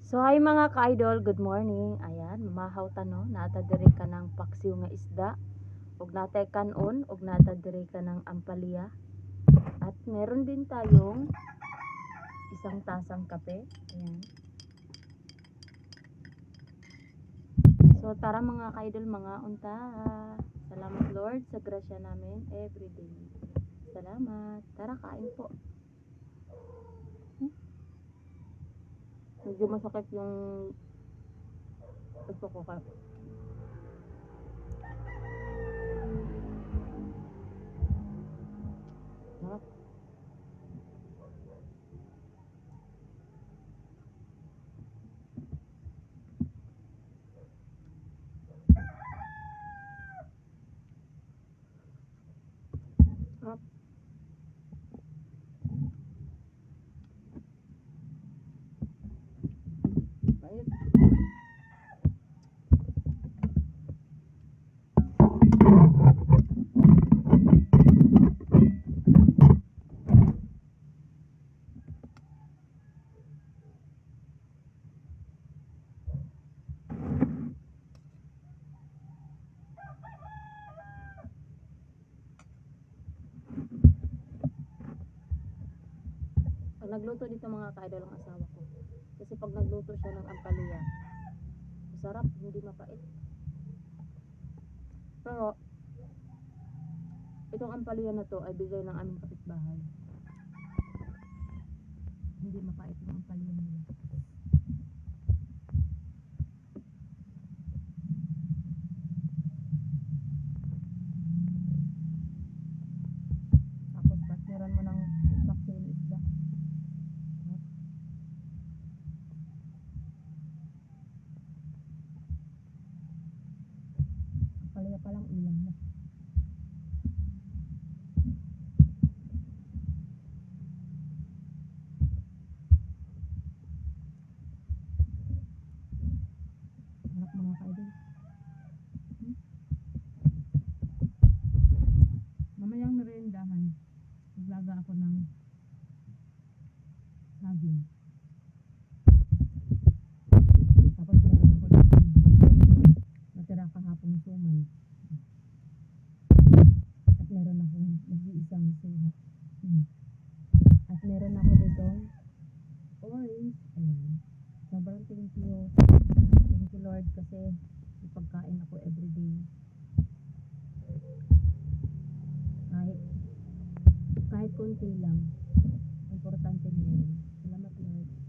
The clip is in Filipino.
So hi mga ka-idol, good morning. Ayan, mamahaw ta no, nata diri ka ng paksiw nga isda. Ug natay kanon, ug nata diri ka ng ampalaya. At meron din tayong isang tasang kape. Ayan. So tara mga ka-idol, mga unta. Salamat Lord sa grasya namin everyday. Salamat. Tara kain po. Medyo masakit yung gusto ko ka. Sarap. Sarap. Bait. Pag nagluto dito mga ka-idol ang asawa ko. Kasi pag nagluto siya ng ampalaya, masarap, hindi mapait. Pero, itong ampalaya na to ay bigay ng aming kapitbahay. Hindi mapait yung ampalaya nila. Tapos, partneran mo ng paksiw na isda. Ampalaya palang ulam na. Harap mga ka-idol. Mamayang meriendahan, maglaga ako ng saging. Tapos meron ako dito natira kahapong suman. At meron akong nag-iisang suha. At meron ako dito orange. Ayan. Sobrang thank you. Thank you Lord kasi ipagkain ako everyday. Kahit konti lang. Importante meron. Salamat Lord.